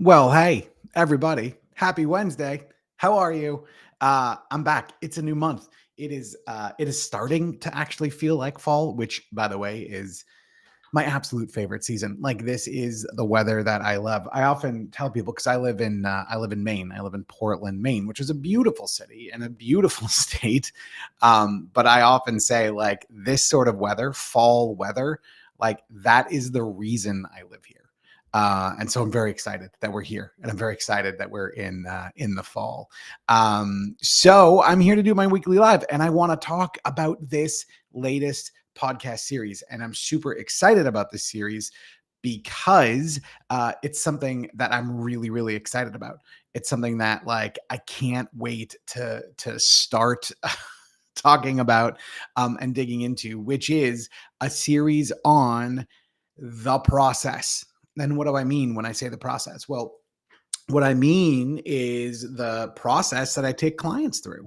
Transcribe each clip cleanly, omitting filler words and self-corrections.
Well, hey, everybody. Happy Wednesday. How are you? I'm back. It's a new month. It is starting to actually feel like fall, which by the way is my absolute favorite season. Like this is the weather that I love. I often tell people because I live in Maine. I live in Portland, Maine, which is a beautiful city and a beautiful state. But I often say like this sort of weather, fall weather, like that is the reason I live here. And so I'm very excited that we're here, and I'm very excited that we're in the fall. So I'm here to do my weekly live, and I want to talk about this latest podcast series, and I'm super excited about this series because it's something that I'm really, really excited about. It's something that like I can't wait to start talking about and digging into, which is a series on the process. And what do I mean when I say the process? Well, what I mean is the process that I take clients through.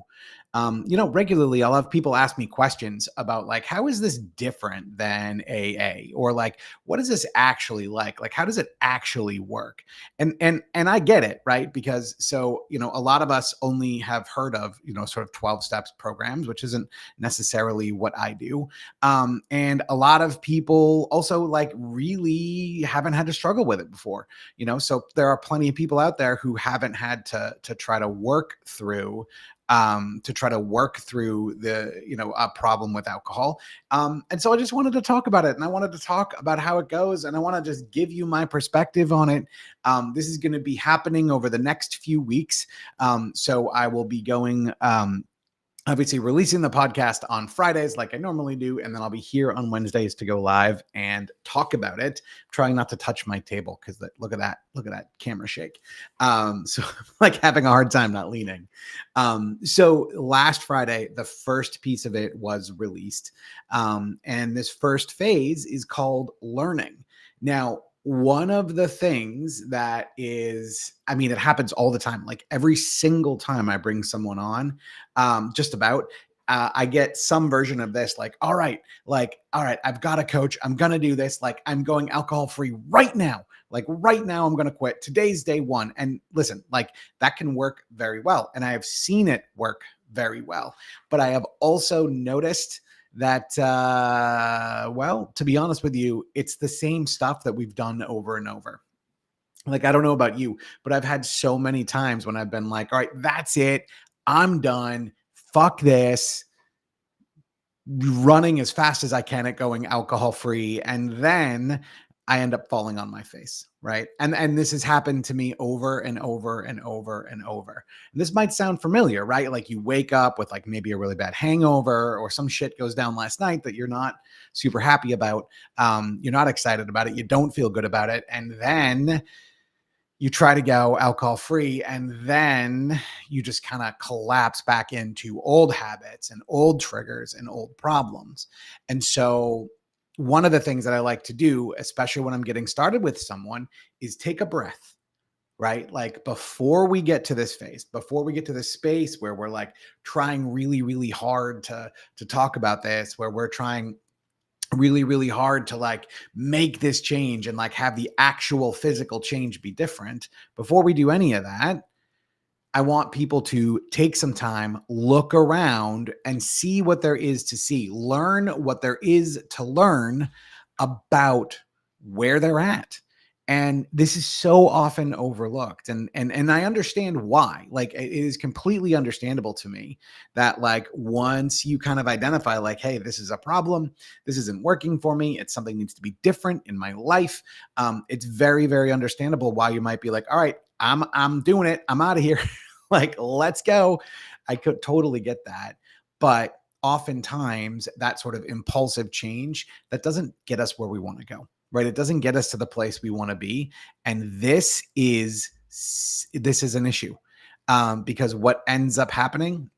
Regularly I'll have people ask me questions about like, how is this different than AA? Or like, what is this actually like? Like, how does it actually work? And I get it, right? Because a lot of us only have heard of, sort of 12 steps programs, which isn't necessarily what I do. And a lot of people also like really haven't had to struggle with it before. So there are plenty of people out there who haven't had to try to work through a problem with alcohol. And so I just wanted to talk about it, and I wanted to talk about how it goes, and I want to just give you my perspective on it. This is going to be happening over the next few weeks. So I will be going obviously releasing the podcast on Fridays like I normally do, and then I'll be here on Wednesdays to go live and talk about it. I'm trying not to touch my table because look at that camera shake. So I'm like having a hard time not leaning. So last Friday, the first piece of it was released, and this first phase is called learning. Now, one of the things that is, I mean, it happens all the time. Like every single time I bring someone on, just about, I get some version of this, like, all right, I've got a coach. I'm going to do this. Like, I'm going alcohol free right now. Like, right now, I'm going to quit. Today's day one. And listen, like, that can work very well. And I have seen it work very well. But I have also noticed that, well, to be honest with you, it's the same stuff that we've done over and over. Like, I don't know about you, but I've had so many times when I've been like, all right, that's it. I'm done. Fuck this. Running as fast as I can at going alcohol free. And then I end up falling on my face. Right. And this has happened to me over and over and over and over. And this might sound familiar, right? Like you wake up with like maybe a really bad hangover or some shit goes down last night that you're not super happy about. You're not excited about it. You don't feel good about it. And then you try to go alcohol free, and then you just kind of collapse back into old habits and old triggers and old problems. And so one of the things that I like to do, especially when I'm getting started with someone, is take a breath, right? Like before we get to this phase, before we get to this space where we're like trying really, really hard to talk about this, where we're trying really, really hard to like make this change and like have the actual physical change be different. Before we do any of that, I want people to take some time, look around and see what there is to see, learn what there is to learn about where they're at. And this is so often overlooked. And I understand why. Like it is completely understandable to me that like once you kind of identify like, hey, this is a problem, this isn't working for me, it's something needs to be different in my life. It's very, very understandable why you might be like, all right, I'm doing it. I'm out of here. Like, let's go. I could totally get that. But oftentimes that sort of impulsive change that doesn't get us where we want to go, right? It doesn't get us to the place we want to be. And this is an issue, because what ends up happening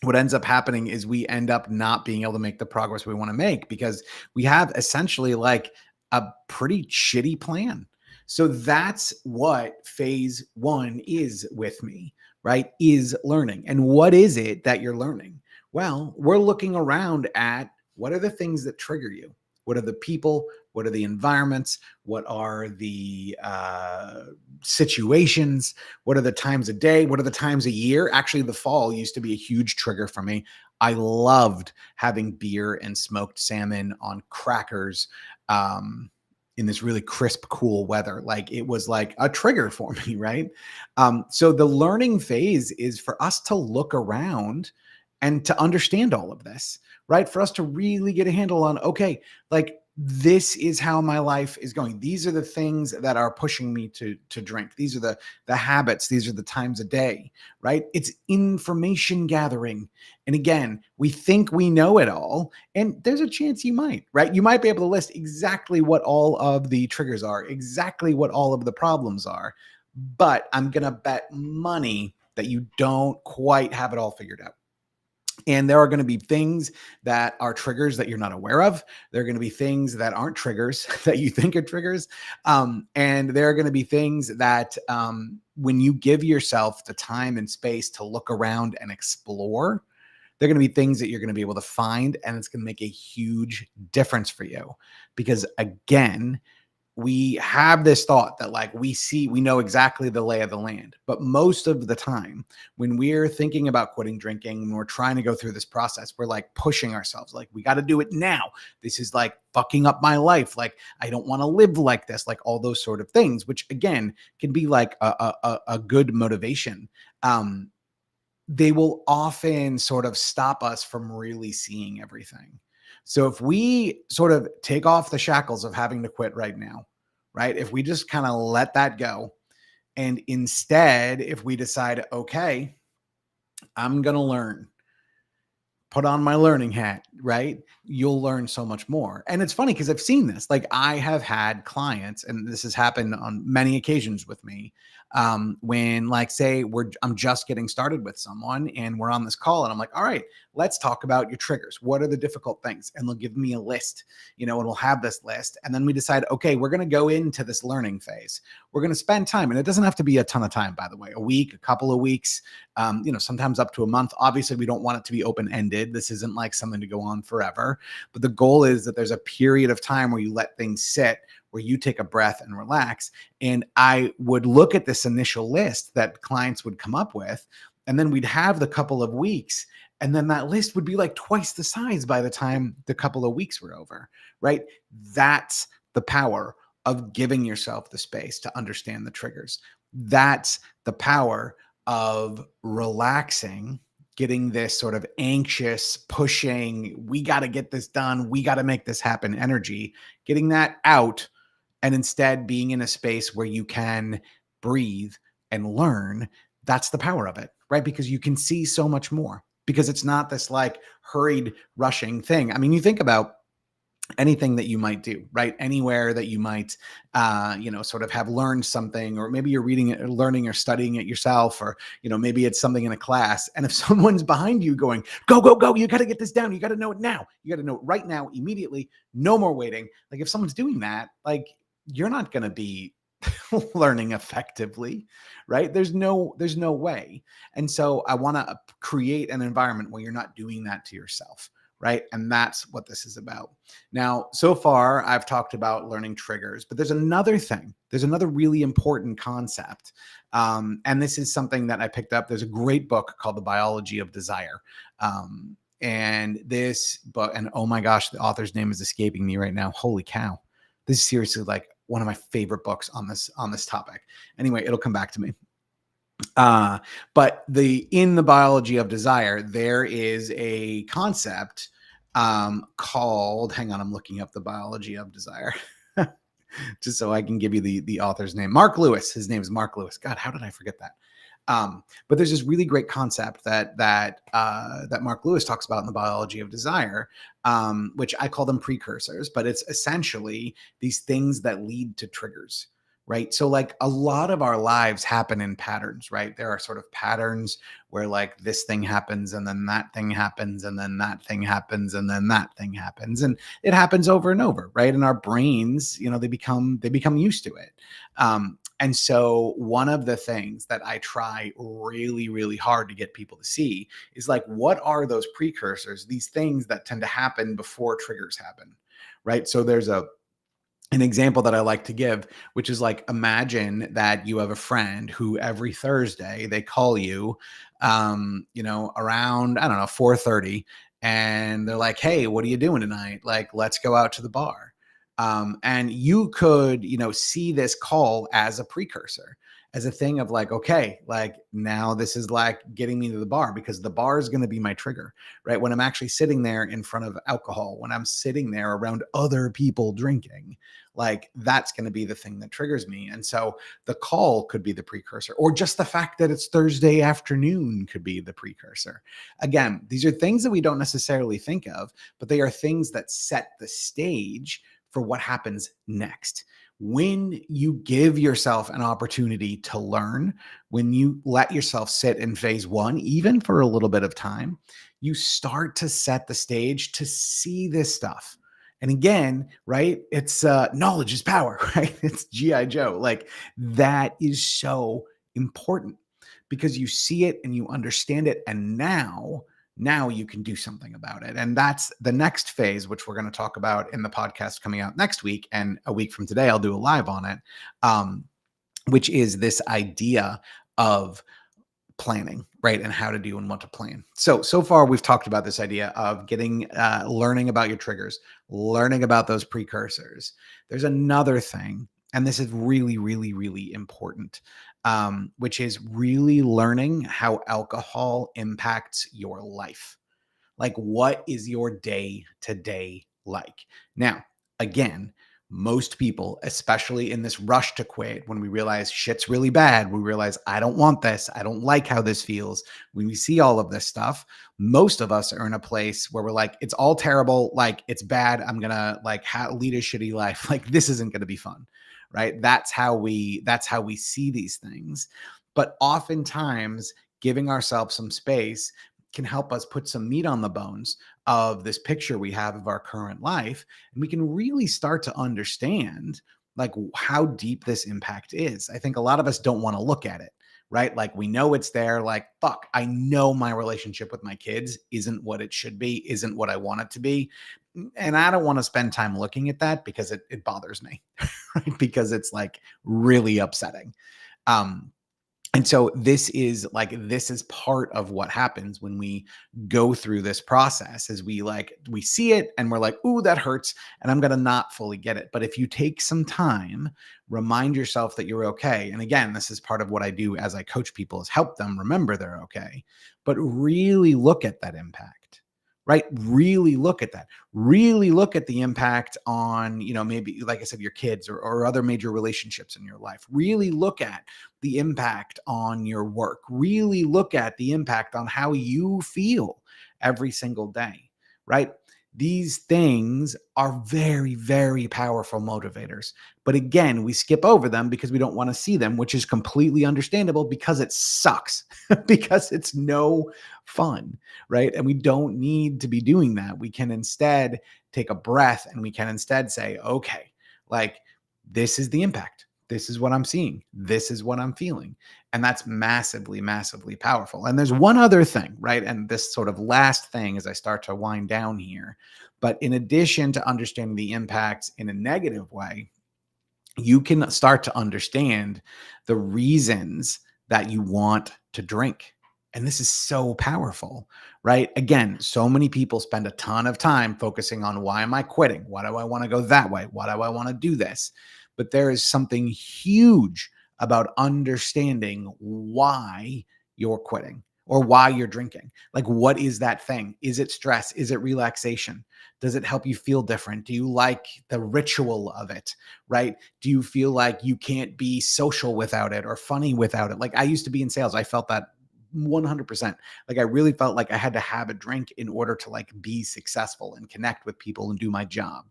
is we end up not being able to make the progress we want to make because we have essentially like a pretty shitty plan. So that's what phase one is with me, right? Is learning. And what is it that you're learning? Well, we're looking around at what are the things that trigger you? What are the people? What are the environments? What are the situations? What are the times of day? What are the times of year? Actually, the fall used to be a huge trigger for me. I loved having beer and smoked salmon on crackers in this really crisp, cool weather. Like it was like a trigger for me, right? So the learning phase is for us to look around and to understand all of this, right? For us to really get a handle on, okay, like this is how my life is going. These are the things that are pushing me to drink. These are the habits. These are the times a day, right? It's information gathering. And again, we think we know it all, and there's a chance you might, right? You might be able to list exactly what all of the triggers are, exactly what all of the problems are. But I'm going to bet money that you don't quite have it all figured out. And there are going to be things that are triggers that you're not aware of. There are going to be things that aren't triggers that you think are triggers. And there are going to be things that when you give yourself the time and space to look around and explore, they're going to be things that you're going to be able to find. And it's going to make a huge difference for you. Because again, we have this thought that like we know exactly the lay of the land, but most of the time when we're thinking about quitting drinking, when we're trying to go through this process, we're like pushing ourselves, like we got to do it now. This is like fucking up my life. Like I don't want to live like this, like all those sort of things, which again can be like a good motivation. They will often sort of stop us from really seeing everything. So if we sort of take off the shackles of having to quit right now, right? If we just kind of let that go, and instead, if we decide, okay, I'm going to learn, put on my learning hat, right? You'll learn so much more. And it's funny because I've seen this. Like I have had clients, and this has happened on many occasions with me. When like say I'm just getting started with someone and we're on this call and I'm like, all right, let's talk about your triggers. What are the difficult things? And they'll give me a list, and we'll have this list. And then we decide, okay, we're going to go into this learning phase. We're going to spend time, and it doesn't have to be a ton of time, by the way, a week, a couple of weeks, sometimes up to a month. Obviously, we don't want it to be open-ended. This isn't like something to go on forever, but the goal is that there's a period of time where you let things sit, where you take a breath and relax. And I would look at this initial list that clients would come up with, and then we'd have the couple of weeks, and then that list would be like twice the size by the time the couple of weeks were over, right? That's the power of giving yourself the space to understand the triggers. That's the power of relaxing, getting this sort of anxious, pushing, we got to get this done, we got to make this happen energy, getting that out, and instead being in a space where you can breathe and learn. That's the power of it, right? Because you can see so much more, because it's not this like hurried, rushing thing. I mean, you think about anything that you might do, right? Anywhere that you might, sort of have learned something, or maybe you're reading it, or learning or studying it yourself, or, maybe it's something in a class. And if someone's behind you going, go, go, go, you got to get this down. You got to know it now. You got to know it right now, immediately, no more waiting. Like if someone's doing that, like you're not going to be learning effectively, right? There's no way. And so I want to create an environment where you're not doing that to yourself, right? And that's what this is about. Now, so far, I've talked about learning triggers, but there's another thing. There's another really important concept. And this is something that I picked up. There's a great book called The Biology of Desire. And this book, and oh my gosh, the author's name is escaping me right now. Holy cow. This is seriously like one of my favorite books on this topic. Anyway, it'll come back to me. But in the biology of desire, there is a concept called, hang on, I'm looking up the biology of desire just so I can give you the author's name. Mark Lewis. His name is Mark Lewis. God, how did I forget that? But there's this really great concept that Mark Lewis talks about in the biology of desire, which I call them precursors, but it's essentially these things that lead to triggers, right? So like a lot of our lives happen in patterns, right? There are sort of patterns where like this thing happens, and then that thing happens, and then that thing happens, and then that thing happens. And it happens over and over, right? And our brains, they become used to it. And so one of the things that I try really, really hard to get people to see is like, what are those precursors, these things that tend to happen before triggers happen, right? So there's an example that I like to give, which is like, imagine that you have a friend who every Thursday they call you, around, I don't know, 4:30, and they're like, "Hey, what are you doing tonight? Like, let's go out to the bar." And you could, see this call as a precursor, as a thing of like, okay, like now this is like getting me to the bar, because the bar is going to be my trigger, right? When I'm actually sitting there in front of alcohol, when I'm sitting there around other people drinking, like that's going to be the thing that triggers me. And so the call could be the precursor, or just the fact that it's Thursday afternoon could be the precursor. Again, these are things that we don't necessarily think of, but they are things that set the stage for what happens next. When you give yourself an opportunity to learn, when you let yourself sit in phase one, even for a little bit of time, you start to set the stage to see this stuff. And again, right? It's knowledge is power, right? It's G.I. Joe. Like that is so important, because you see it and you understand it. And now you can do something about it. And that's the next phase, which we're going to talk about in the podcast coming out next week. And a week from today, I'll do a live on it, which is this idea of planning, right? And how to do and what to plan. So far we've talked about this idea of getting, learning about your triggers, learning about those precursors. There's another thing, and this is really, really, really important, which is really learning how alcohol impacts your life. Like, what is your day to day like? Now, again, most people, especially in this rush to quit, when we realize shit's really bad, we realize, I don't want this, I don't like how this feels. When we see all of this stuff, most of us are in a place where we're like, it's all terrible, like it's bad, I'm gonna like lead a shitty life, like this isn't gonna be fun, right? That's how we see these things. But oftentimes, giving ourselves some space can help us put some meat on the bones of this picture we have of our current life, and we can really start to understand like how deep this impact is. I think a lot of us don't want to look at it, right? Like we know it's there, like fuck, I know my relationship with my kids isn't what it should be, isn't what I want it to be, and I don't want to spend time looking at that because it bothers me, right? Because it's like really upsetting. um and so this is part of what happens when we go through this process, is we see it and we're like, ooh, that hurts, and I'm gonna not fully get it. But if you take some time, remind yourself that you're okay. And again, this is part of what I do as I coach people, is help them remember they're okay, but really look at that impact. Right? Really look at that. Really look at the impact on, maybe, like I said, your kids, or other major relationships in your life. Really look at the impact on your work. Really look at the impact on how you feel every single day, right? These things are very, very powerful motivators. But again, we skip over them because we don't want to see them, which is completely understandable, because it sucks, because it's no fun, right? And we don't need to be doing that. We can instead take a breath, and we can instead say, okay, like this is the impact. This is what I'm seeing. This is what I'm feeling. And that's massively, massively powerful. And there's one other thing, right? And this sort of last thing as I start to wind down here. But in addition to understanding the impacts in a negative way, you can start to understand the reasons that you want to drink. And this is so powerful, right? Again, so many people spend a ton of time focusing on, why am I quitting? Why do I want to go that way? Why do I want to do this? But there is something huge about understanding why you're quitting or why you're drinking. Like, what is that thing? Is it stress? Is it relaxation? Does it help you feel different? Do you like the ritual of it, right? Do you feel like you can't be social without it or funny without it? Like, I used to be in sales. I felt that 100%. Like, I really felt like I had to have a drink in order to like be successful and connect with people and do my job.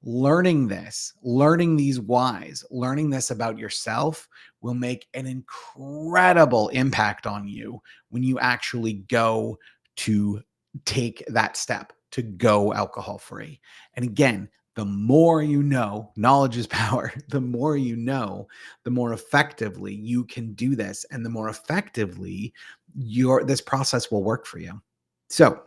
Learning this, learning these whys, learning this about yourself will make an incredible impact on you when you actually go to take that step to go alcohol free. And again, the more you know, knowledge is power. The more you know, the more effectively you can do this, and the more effectively this process will work for you. So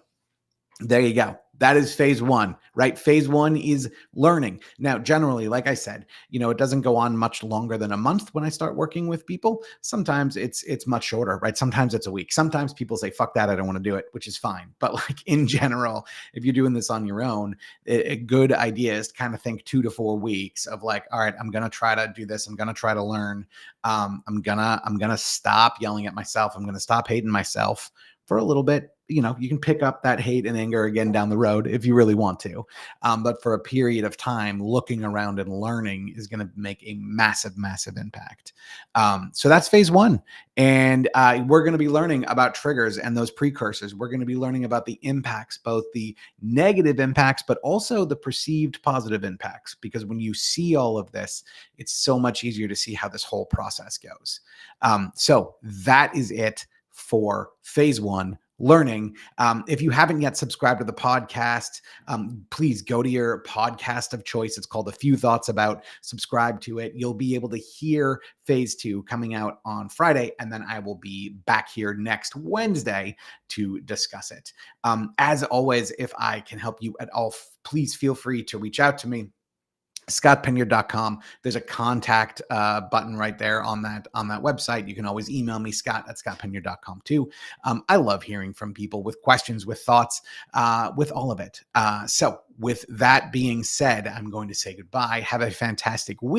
there you go. That is phase one, right? Phase one is learning. Now, generally, like I said, it doesn't go on much longer than a month when I start working with people. Sometimes it's much shorter, right? Sometimes it's a week. Sometimes people say, fuck that, I don't want to do it, which is fine. But like in general, if you're doing this on your own, a good idea is to kind of think 2 to 4 weeks of like, all right, I'm gonna try to do this. I'm gonna try to learn. I'm gonna stop yelling at myself. I'm gonna stop hating myself for a little bit. You can pick up that hate and anger again down the road if you really want to. But for a period of time, looking around and learning is going to make a massive, massive impact. So that's phase one. And we're going to be learning about triggers and those precursors. We're going to be learning about the impacts, both the negative impacts, but also the perceived positive impacts. Because when you see all of this, it's so much easier to see how this whole process goes. So that is it for phase one, learning. If you haven't yet subscribed to the podcast, please go to your podcast of choice. It's called A Few Thoughts About. Subscribe to it. You'll be able to hear phase two coming out on Friday, and then I will be back here next Wednesday to discuss it. As always, if I can help you at all, please feel free to reach out to me. scottpiniard.com. There's a contact button right there on that website. You can always email me, scott@scottpiniard.com too. I love hearing from people with questions, with thoughts, with all of it. So with that being said, I'm going to say goodbye. Have a fantastic week.